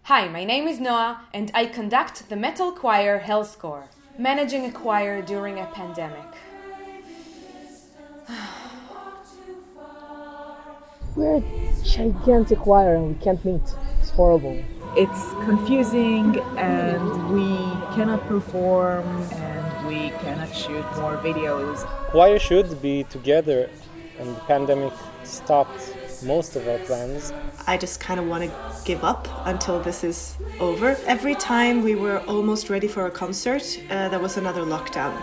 Hi, my name is Noah and I conduct the metal choir Hellscore, managing a choir during a pandemic. We're a gigantic choir and we can't meet. It's horrible. It's confusing and we cannot perform and we cannot shoot more videos. Choir should be together and the pandemic stopped most of our plans. I just kind of want to give up until this is over. Every time we were almost ready for a concert, there was another lockdown.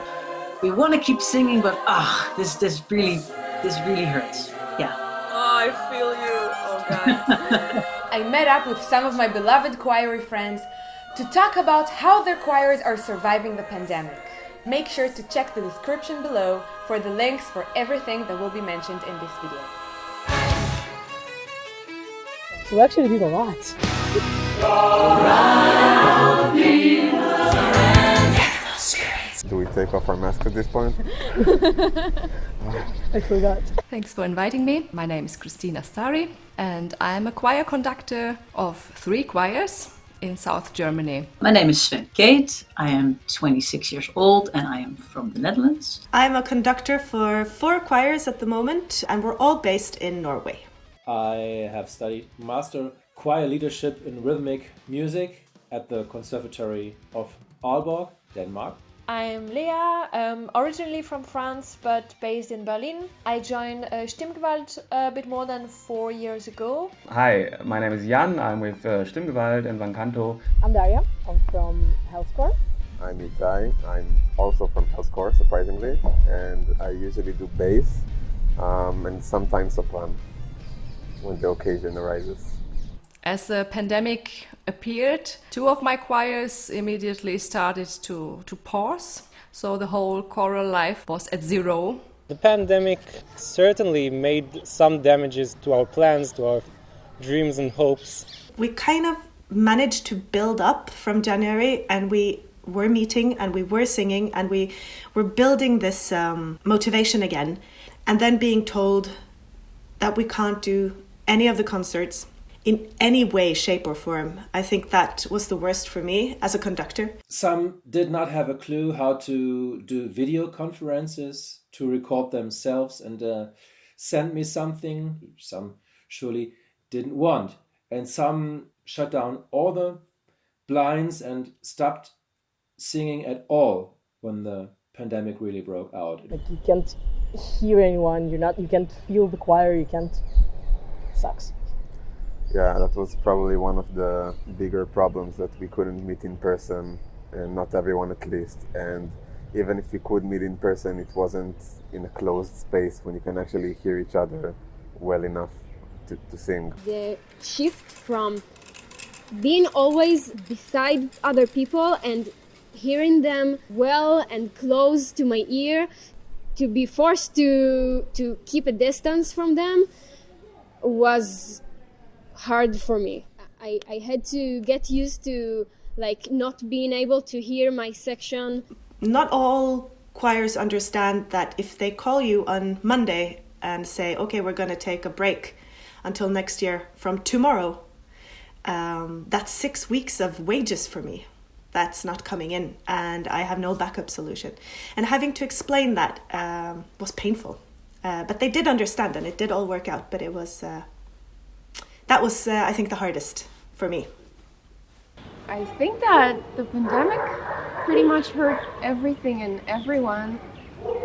We want to keep singing, but this really hurts. Yeah. Oh, I feel you. Oh God. I met up with some of my beloved choir friends to talk about how their choirs are surviving the pandemic. Make sure to check the description below for the links for everything that will be mentioned in this video. So we actually did a lot. Do we take off our mask at this point? I forgot. Thanks for inviting me. My name is Kristina Stary and I'm a choir conductor of 3 choirs in South Germany. My name is Sven Keet. I am 26 years old and I am from the Netherlands. I'm a conductor for 4 choirs at the moment and we're all based in Norway. I have studied master choir leadership in rhythmic music at the Conservatory of Aalborg, Denmark. I'm Leah, originally from France but based in Berlin. I joined Stimmgewalt a bit more than 4 years ago. Hi, my name is Jan. I'm with Stimmgewalt and Canto. I'm Daria. I'm from Hellscore. I'm Itay. I'm also from Hellscore, surprisingly, and I usually do bass and sometimes soprano when the occasion arises. As the pandemic appeared, 2 of my choirs immediately started to pause, so the whole choral life was at 0. The pandemic certainly made some damages to our plans, to our dreams and hopes. We kind of managed to build up from January and we were meeting and we were singing and we were building this motivation again. And then being told that we can't do any of the concerts in any way, shape or form. I think that was the worst for me as a conductor. Some did not have a clue how to do video conferences, to record themselves and send me something. Some surely didn't want. And some shut down all the blinds and stopped singing at all when the pandemic really broke out. Like you can't hear anyone, you can't feel the choir, it sucks. Yeah, that was probably one of the bigger problems, that we couldn't meet in person, and not everyone at least. And even if we could meet in person, it wasn't in a closed space when you can actually hear each other well enough to sing. The shift from being always beside other people and hearing them well and close to my ear, to be forced to keep a distance from them was hard for me. I had to get used to not being able to hear my section. Not all choirs understand that if they call you on Monday and say, okay, we're going to take a break until next year from tomorrow, that's 6 weeks of wages for me. That's not coming in and I have no backup solution. And having to explain that was painful. But they did understand and it did all work out, but it was... That was, I think, the hardest for me. I think that the pandemic pretty much hurt everything and everyone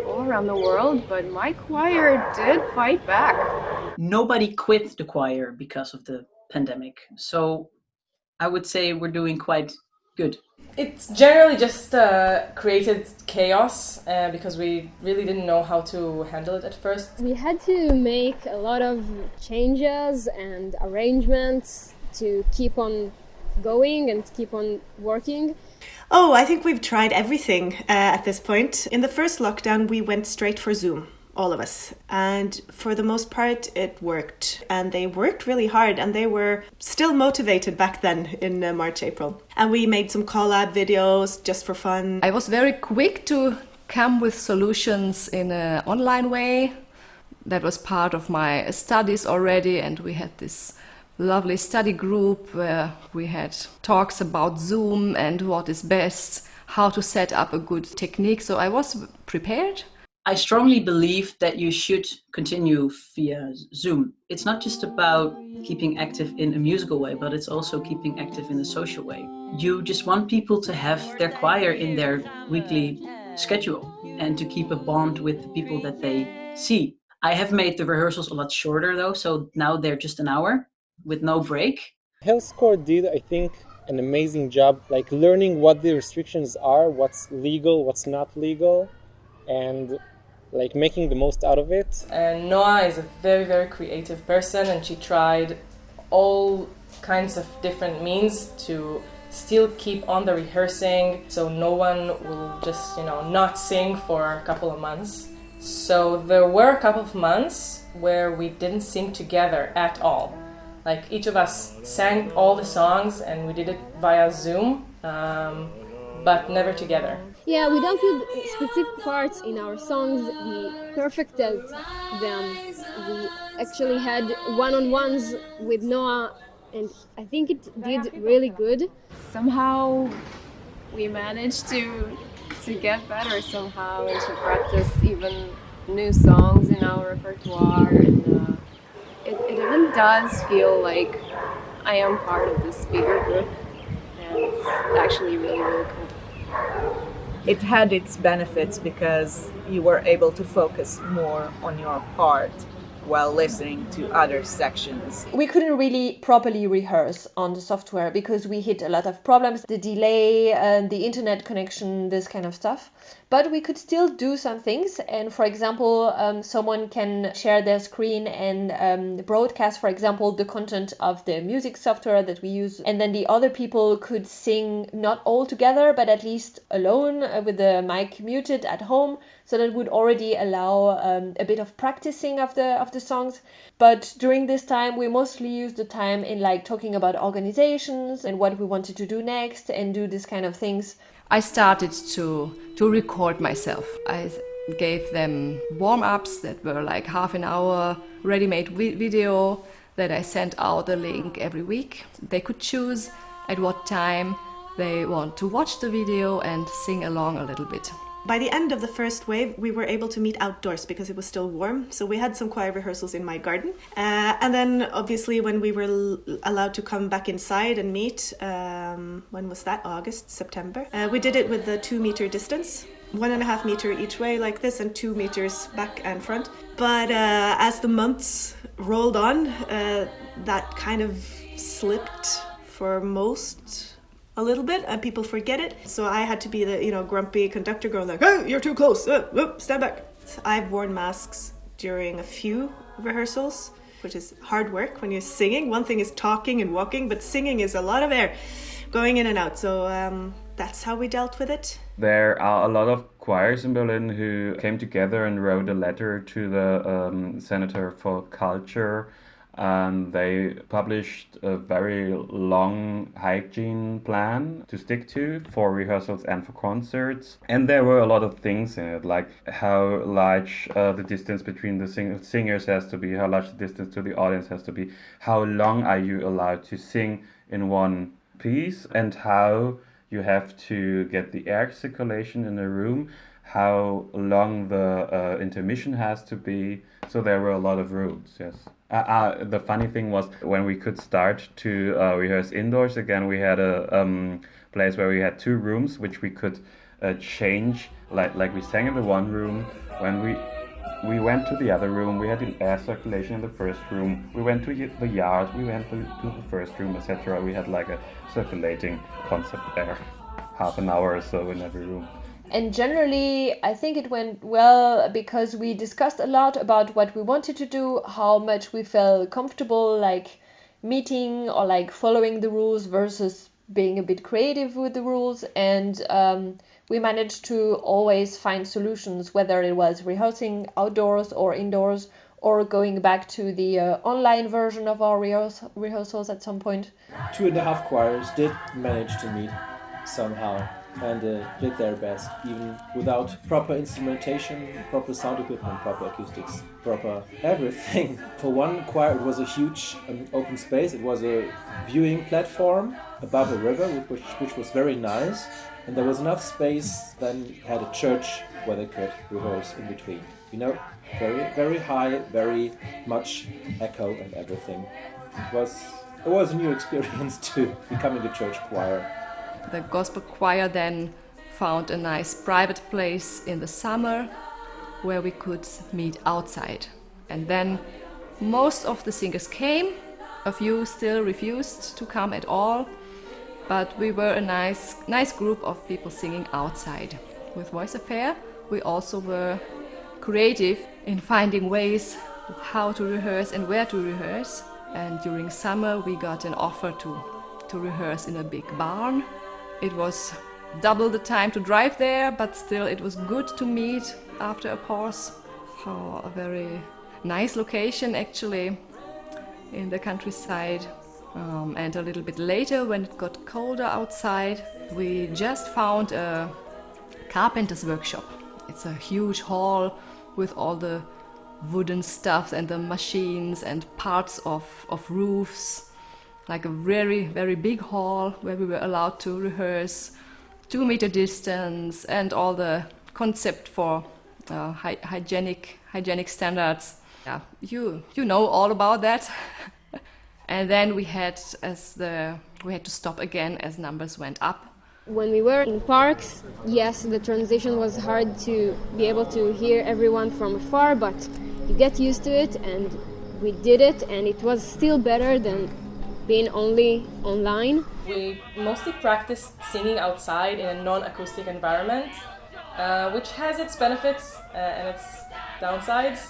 all around the world, but my choir did fight back. Nobody quit the choir because of the pandemic, so I would say we're doing quite good. It's generally just created chaos because we really didn't know how to handle it at first. We had to make a lot of changes and arrangements to keep on going and keep on working. Oh, I think we've tried everything at this point. In the first lockdown, we went straight for Zoom, all of us. And for the most part, it worked. And they worked really hard and they were still motivated back then in March, April. And we made some collab videos just for fun. I was very quick to come with solutions in an online way. That was part of my studies already and we had this lovely study group where we had talks about Zoom and what is best, how to set up a good technique. So I was prepared. I strongly believe that you should continue via Zoom. It's not just about keeping active in a musical way, but it's also keeping active in a social way. You just want people to have their choir in their weekly schedule and to keep a bond with the people that they see. I have made the rehearsals a lot shorter though, so now they're just an hour with no break. Hellscore did, I think, an amazing job, like learning what the restrictions are, what's legal, what's not legal, and like making the most out of it. And Noah is a very, very creative person, and she tried all kinds of different means to still keep on the rehearsing, so no one will just, not sing for a couple of months. So there were a couple of months where we didn't sing together at all. Like each of us sang all the songs and we did it via Zoom, but never together. Yeah, we don't put specific parts in our songs. We perfected them. We actually had one-on-ones with Noah, and I think it did really good. Somehow we managed to get better somehow and to practice even new songs in our repertoire. And it even does feel like I am part of this bigger group, and it's actually really, really cool. It had its benefits because you were able to focus more on your part while listening to other sections. We couldn't really properly rehearse on the software because we hit a lot of problems, the delay, the internet connection, this kind of stuff. But we could still do some things, and for example, someone can share their screen and broadcast, for example, the content of the music software that we use, and then the other people could sing not all together, but at least alone with the mic muted at home, so that would already allow a bit of practicing of the songs. But during this time, we mostly used the time in like talking about organizations and what we wanted to do next and do this kind of things. I started to record myself. I gave them warm-ups that were like half an hour ready-made video that I sent out a link every week. They could choose at what time they want to watch the video and sing along a little bit. By the end of the first wave, we were able to meet outdoors because it was still warm. So we had some choir rehearsals in my garden. And then obviously when we were allowed to come back inside and meet, when was that? August, September? We did it with the 2-meter distance, 1.5 meter each way like this and 2 meters back and front. But as the months rolled on, that kind of slipped for most a little bit, and people forget it. So I had to be the grumpy conductor going like, "Hey, you're too close, stand back." I've worn masks during a few rehearsals, which is hard work when you're singing. One thing is talking and walking, but singing is a lot of air going in and out. So that's how we dealt with it. There are a lot of choirs in Berlin who came together and wrote a letter to the Senator for Culture. And they published a very long hygiene plan to stick to for rehearsals and for concerts. And there were a lot of things in it, like how large the distance between the singers has to be, how large the distance to the audience has to be, how long are you allowed to sing in one piece, and how you have to get the air circulation in a room, how long the intermission has to be. So there were a lot of rules, yes. The funny thing was when we could start to rehearse indoors again, we had a place where we had 2 rooms which we could change. Like we sang in the one room, when we went to the other room, we had the air circulation in the first room, we went to the yard, we went to the first room, etc. We had like a circulating concept there, half an hour or so in every room. And generally, I think it went well because we discussed a lot about what we wanted to do, how much we felt comfortable like meeting or like following the rules versus being a bit creative with the rules. And we managed to always find solutions, whether it was rehearsing outdoors or indoors or going back to the online version of our rehearsals at some point. 2.5 choirs did manage to meet somehow. and did their best, even without proper instrumentation, proper sound equipment, proper acoustics, proper everything. For one choir, it was a huge open space. It was a viewing platform above a river, which was very nice. And there was enough space, then had a church where they could rehearse in between. You know, very, very high, very much echo and everything. It was a new experience to becoming a church choir. The gospel choir then found a nice private place in the summer where we could meet outside. And then most of the singers came, a few still refused to come at all, but we were a nice group of people singing outside. With Voice Affair, we also were creative in finding ways how to rehearse and where to rehearse. And during summer we got an offer to rehearse in a big barn. It was double the time to drive there, but still it was good to meet after a pause. Oh, a very nice location actually in the countryside. And a little bit later, when it got colder outside, we just found a carpenter's workshop. It's a huge hall with all the wooden stuff and the machines and parts of roofs, like a very, very big hall where we were allowed to rehearse 2-meter distance and all the concept for hygienic standards. Yeah, you know all about that. And then we had to stop again as numbers went up. When we were in parks, yes, the transition was hard to be able to hear everyone from afar, but you get used to it, and we did it, and it was still better than being only online. We mostly practiced singing outside in a non-acoustic environment, which has its benefits and its downsides.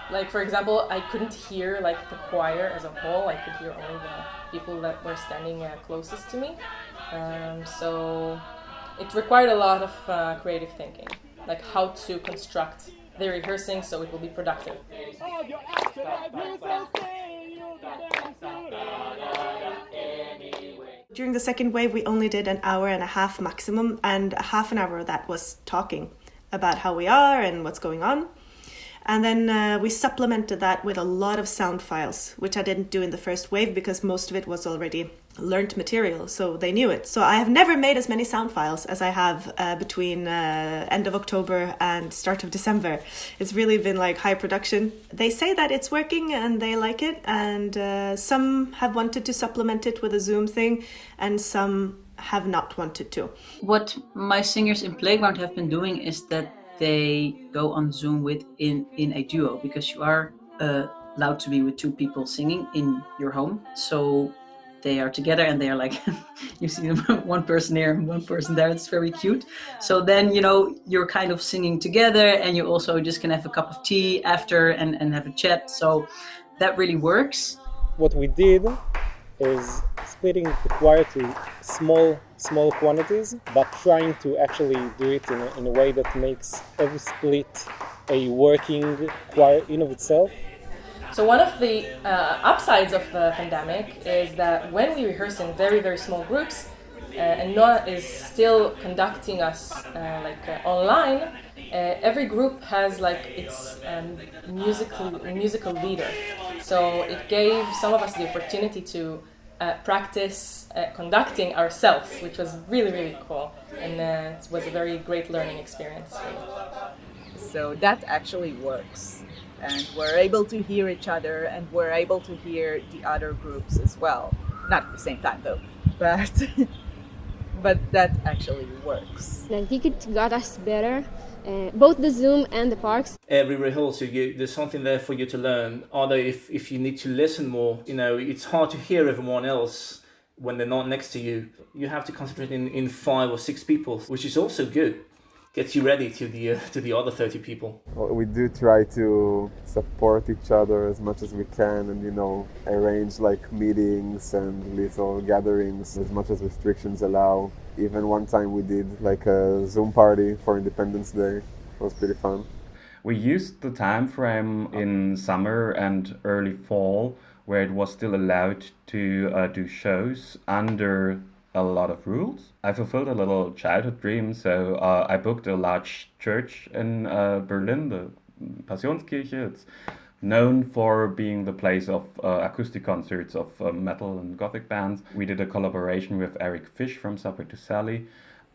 Like, for example, I couldn't hear like the choir as a whole. I could hear only the people that were standing closest to me. So it required a lot of creative thinking, like how to construct the rehearsing so it will be productive. During the second wave, we only did an hour and a half maximum, and half an hour of that was talking about how we are and what's going on. And then we supplemented that with a lot of sound files, which I didn't do in the first wave because most of it was already learnt material, so they knew it. So I have never made as many sound files as I have between end of October and start of December. It's really been like high production. They say that it's working and they like it, and some have wanted to supplement it with a Zoom thing, and some have not wanted to. What my singers in Playground have been doing is that they go on Zoom in a duo, because you are allowed to be with two people singing in your home. So they are together and they are like, you see them, one person here and one person there. It's very cute. So then, you know, you're kind of singing together, and you also just can have a cup of tea after and have a chat. So that really works. What we did is splitting the choir to small quantities, but trying to actually do it in a way that makes every split a working choir in of itself. So one of the upsides of the pandemic is that when we rehearse in very, very small groups, and Noah is still conducting us online, every group has like its musical leader. So it gave some of us the opportunity to practice conducting ourselves, which was really, really cool. And it was a very great learning experience. So that actually works. And we're able to hear each other, and we're able to hear the other groups as well. Not at the same time though, but that actually works. I think it got us better, both the Zoom and the parks. Every rehearsal, there's something there for you to learn. Although if you need to listen more, you know, it's hard to hear everyone else when they're not next to you. You have to concentrate in 5 or 6 people, which is also good. Gets you ready to the other 30 people. Well, we do try to support each other as much as we can, and, you know, arrange like meetings and little gatherings as much as restrictions allow. Even one time we did like a Zoom party for Independence Day. It was pretty fun. We used the time frame in summer and early fall where it was still allowed to do shows under a lot of rules. I fulfilled a little childhood dream, so I booked a large church in Berlin, the Passionskirche. It's known for being the place of acoustic concerts of metal and gothic bands. We did a collaboration with Eric Fish from Subway to Sally,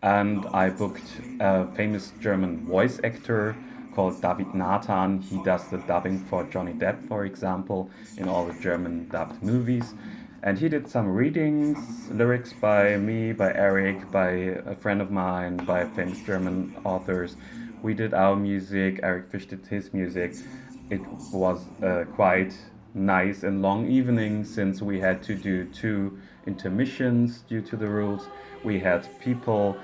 and I booked a famous German voice actor called David Nathan. He does the dubbing for Johnny Depp, for example, in all the German dubbed movies. And he did some readings, lyrics by me, by Eric, by a friend of mine, by famous German authors. We did our music, Eric Fish did his music. It was quite nice and long evening, since we had to do 2 intermissions due to the rules. We had people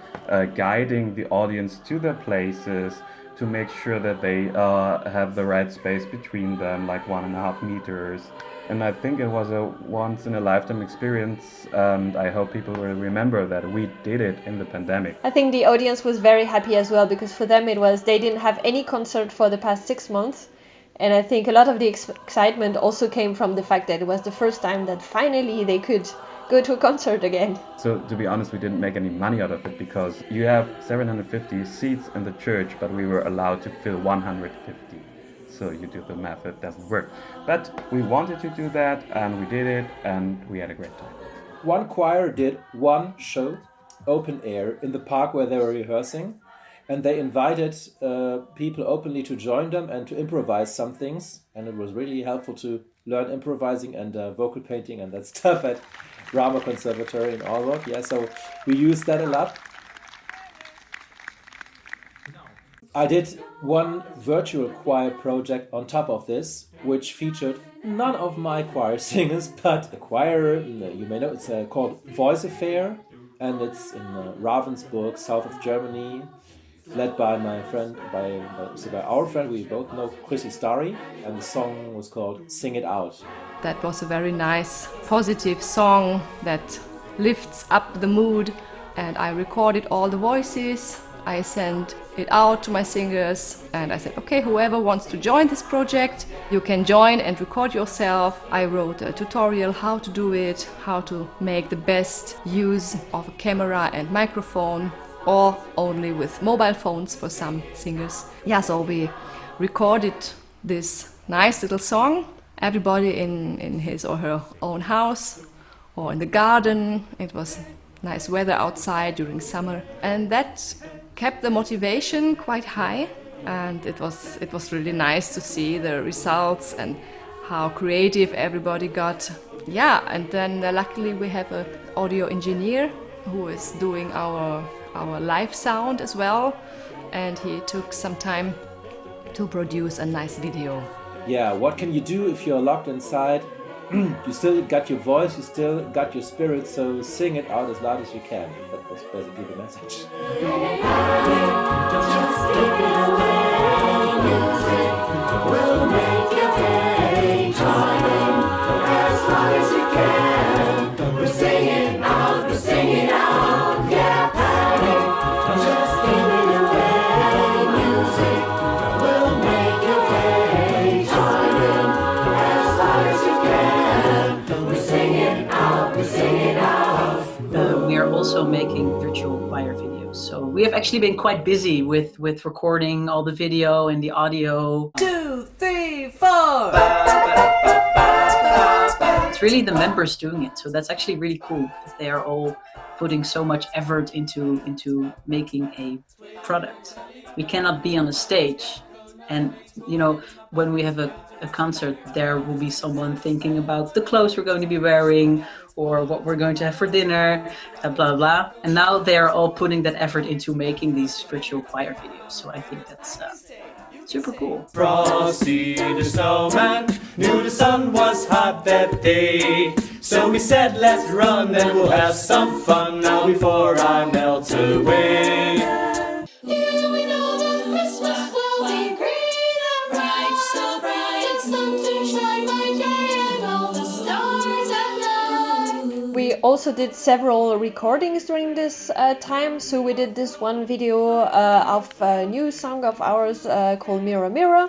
guiding the audience to their places to make sure that they have the right space between them, like 1.5 meters. And I think it was a once-in-a-lifetime experience, and I hope people will remember that we did it in the pandemic. I think the audience was very happy as well, because for them they didn't have any concert for the past 6 months. And I think a lot of the excitement also came from the fact that it was the first time that finally they could go to a concert again. So to be honest, we didn't make any money out of it, because you have 750 seats in the church, but we were allowed to fill 150. So you do the math, it doesn't work. But we wanted to do that, and we did it, and we had a great time. One choir did one show, open air, in the park where they were rehearsing, and they invited people openly to join them and to improvise some things. And it was really helpful to learn improvising and vocal painting and that stuff at Drama Conservatory in Aalborg. Yeah, so we used that a lot. I did one virtual choir project on top of this, which featured none of my choir singers, but a choir, you may know, it's called Voice Affair, and it's in Ravensburg, south of Germany, led by my friend, by our friend, we both know, Stary, and the song was called Sing It Out. That was a very nice, positive song that lifts up the mood, and I recorded all the voices. I sent it out to my singers, and I said, okay, whoever wants to join this project, you can join and record yourself. I wrote a tutorial how to do it, how to make the best use of a camera and microphone, or only with mobile phones for some singers. Yeah, so we recorded this nice little song, everybody in his or her own house or in the garden. It was nice weather outside during summer, and that kept the motivation quite high, and it was really nice to see the results and how creative everybody got. Yeah, and then luckily we have an audio engineer who is doing our live sound as well, and he took some time to produce a nice video. Yeah, what can you do if you're locked inside? You still got your voice, you still got your spirit, so sing it out as loud as you can. That was basically the message. We'll make your day time as long as you can. We're singing out, yeah, panic. Just give it away, music will make your day time as long as you can. We're singing out, we are also making virtual choir videos. So we have actually been quite busy with recording all the video and the audio. 2, 3, 4. It's really the members doing it, so that's actually really cool. They are all putting so much effort into making a product. We cannot be on a stage, and when we have a concert, there will be someone thinking about the clothes we're going to be wearing or what we're going to have for dinner, blah blah. And now they're all putting that effort into making these virtual choir videos. So I think that's super cool. Frosty the snowman knew the sun was hot that day, so we said let's run and we'll have some fun now before I melt away. Yeah, we know that Christmas will be green and bright, so bright, sun to shine by day and all the stars at night. We also did several recordings during this time. So we did this one video of a new song of ours called Mirror Mirror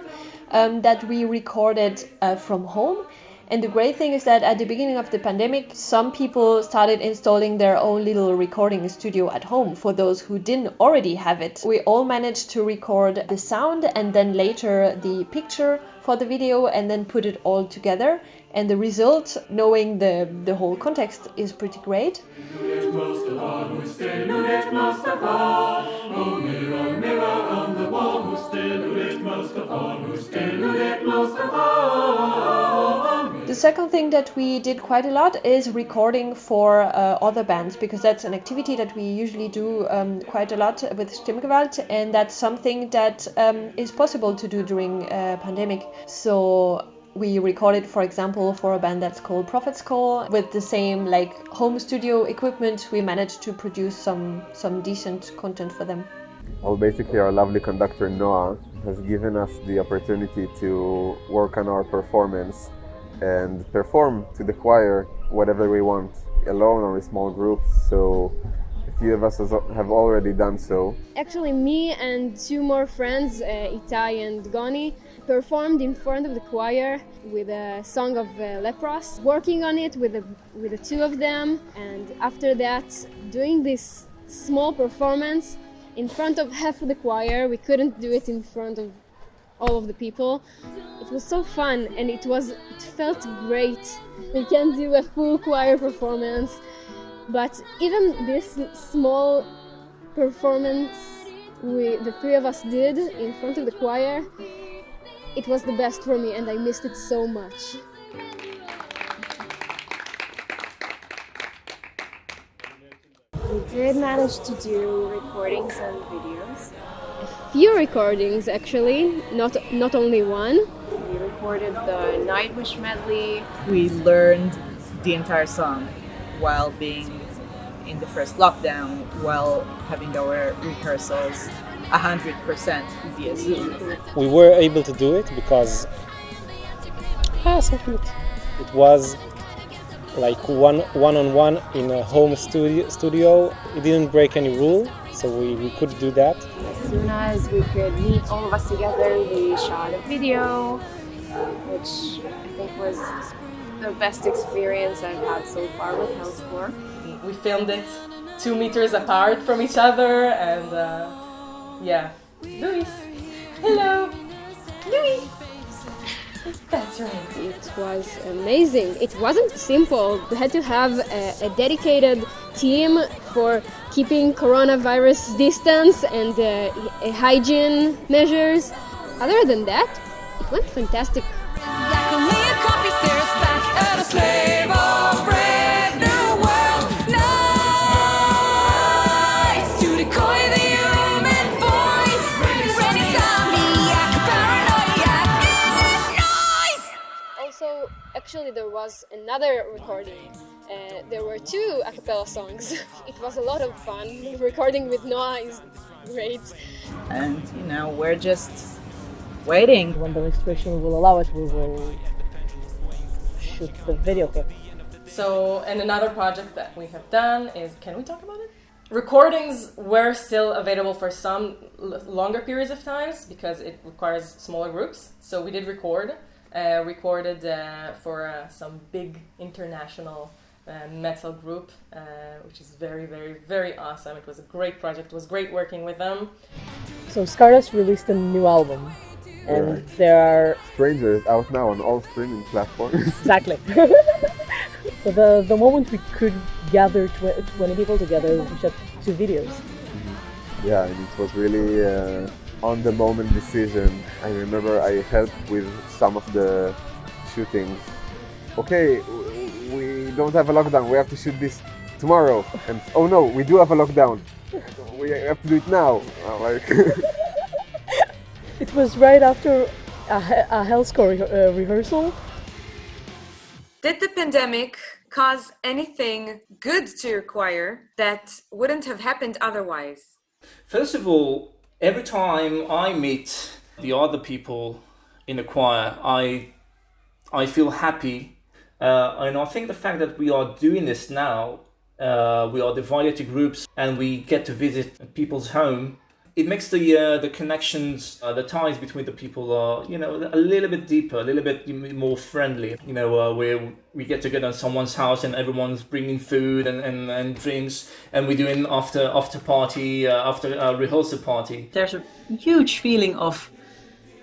that we recorded from home. And the great thing is that at the beginning of the pandemic, some people started installing their own little recording studio at home for those who didn't already have it. We all managed to record the sound and then later the picture for the video and then put it all together. And the result, knowing the whole context, is pretty great. The second thing that we did quite a lot is recording for other bands, because that's an activity that we usually do quite a lot with Stimmgewalt, and that's something that is possible to do during a pandemic. So we recorded, for example, for a band that's called Prophet's Call. With the same home studio equipment, we managed to produce some decent content for them. Well, basically our lovely conductor Noah has given us the opportunity to work on our performance and perform to the choir whatever we want, alone or in small groups. So a few of us have already done so. Actually, me and two more friends, Itay and Goni, performed in front of the choir with a song of Lepros, working on it with the two of them, and after that doing this small performance in front of half of the choir. We couldn't do it in front of all of the people. It was so fun and it felt great. We can't do a full choir performance, but even this small performance the three of us did in front of the choir, it was the best for me and I missed it so much. We did manage to do recordings and videos. A few recordings actually, not only one. We recorded the Nightwish medley. We learned the entire song while being in the first lockdown, while having our rehearsals 100% via Zoom. We were able to do it because so cute. It was like one-on-one in a home studio. It didn't break any rule, so we could do that. As soon as we could meet all of us together, we shot a video, which I think was the best experience I've had so far with Hellscore. We filmed it 2 meters apart from each other, and Luis, hello, Luis. That's right. It was amazing. It wasn't simple. We had to have a dedicated team for keeping coronavirus distance and hygiene measures. Other than that, it went fantastic. Actually, there was another recording. There were 2 a cappella songs. It was a lot of fun. Recording with Noah is great. And, we're just waiting. When the restriction will allow it, we will shoot the video clip. So, and another project that we have done is, can we talk about it? Recordings were still available for some longer periods of times because it requires smaller groups. So we did recorded for some big international metal group, which is very, very, very awesome. It was a great project. It was great working with them. So Stardust released a new album, and there are... Strangers out now on all streaming platforms. Exactly. So the moment we could gather 20 people together, we shot 2 videos. Yeah, and it was really on-the-moment decision. I remember I helped with some of the shootings. Okay, we don't have a lockdown, we have to shoot this tomorrow. And oh no, we do have a lockdown. We have to do it now. It was right after a Hellscore rehearsal. Did the pandemic cause anything good to your choir that wouldn't have happened otherwise? First of all, every time I meet the other people in the choir, I feel happy. And I think the fact that we are doing this now, we are divided to groups and we get to visit people's home, It makes the connections, the ties between the people are, you know, a little bit deeper, a little bit more friendly. You know, where we get together in someone's house and everyone's bringing food and drinks, and we're doing after party, after a rehearsal party. There's a huge feeling of,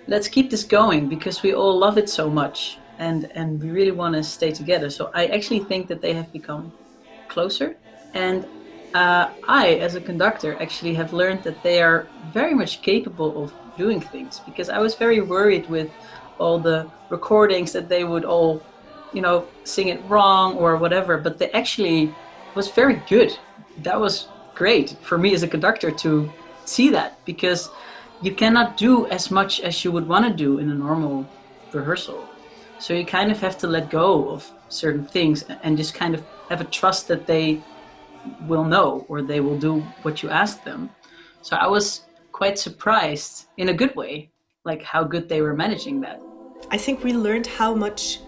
let's keep this going because we all love it so much and we really want to stay together. So I actually think that they have become closer. And I, as a conductor, actually have learned that they are very much capable of doing things, because I was very worried with all the recordings that they would all, you know, sing it wrong or whatever, but they actually was very good. That was great for me as a conductor to see that, because you cannot do as much as you would want to do in a normal rehearsal. So you kind of have to let go of certain things and just kind of have a trust that they will know, or they will do what you ask them. So I was quite surprised in a good way, like how good they were managing that. I think we learned how much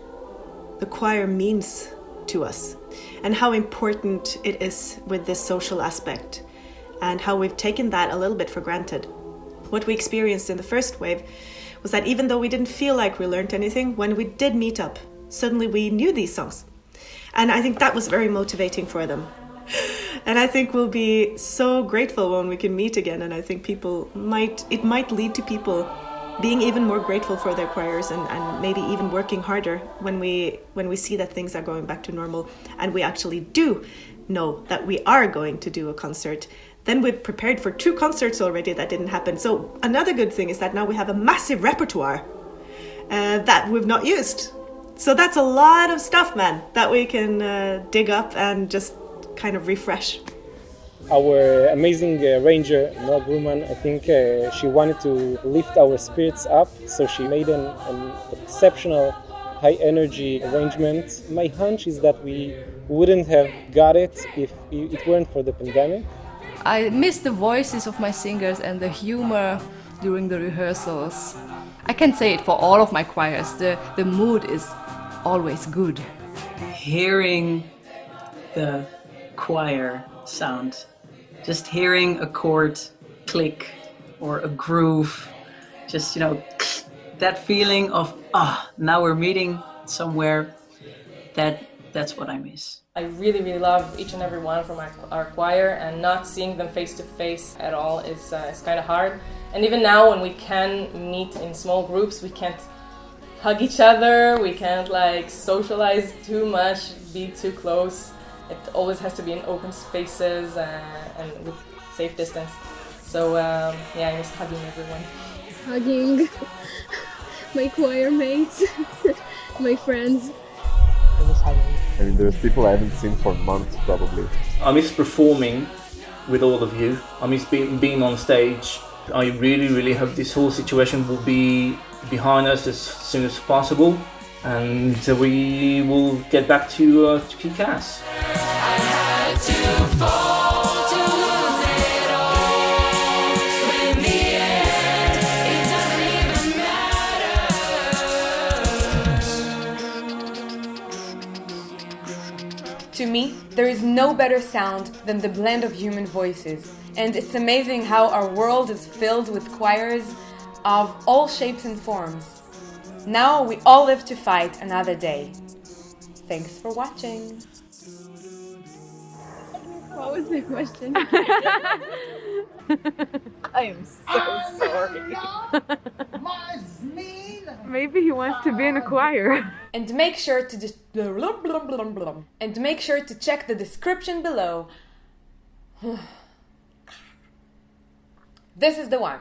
the choir means to us and how important it is with this social aspect, and how we've taken that a little bit for granted. What we experienced in the first wave was that even though we didn't feel like we learned anything, when we did meet up, suddenly we knew these songs. And I think that was very motivating for them. And I think we'll be so grateful when we can meet again. And I think it might lead to people being even more grateful for their choirs and maybe even working harder when we see that things are going back to normal and we actually do know that we are going to do a concert. Then we've prepared for 2 concerts already that didn't happen. So another good thing is that now we have a massive repertoire that we've not used. So that's a lot of stuff, man, that we can dig up and just kind of refresh. Our amazing ranger, Noah Grumman, I think she wanted to lift our spirits up, so she made an exceptional high energy arrangement. My hunch is that we wouldn't have got it if it weren't for the pandemic. I miss the voices of my singers and the humor during the rehearsals. I can say it for all of my choirs, the mood is always good. Hearing the choir sound, just hearing a chord click or a groove, just, you know, that feeling of, now we're meeting somewhere, that's what I miss. I really, really love each and every one from our choir, and not seeing them face to face at all is kind of hard. And even now, when we can meet in small groups, we can't hug each other, we can't like socialize too much, be too close. It always has to be in open spaces and with safe distance. So yeah, I miss hugging everyone. Hugging my choir mates, my friends. I mean, there's people I haven't seen for months, probably. I miss performing with all of you. I miss being on stage. I really, really hope this whole situation will be behind us as soon as possible, and we will get back to kick ass. To me, there is no better sound than the blend of human voices, and it's amazing how our world is filled with choirs of all shapes and forms. Now we all live to fight another day. Thanks for watching. What was the question? I am so sorry. Maybe he wants to be in a choir. And make sure to check the description below. This is the one.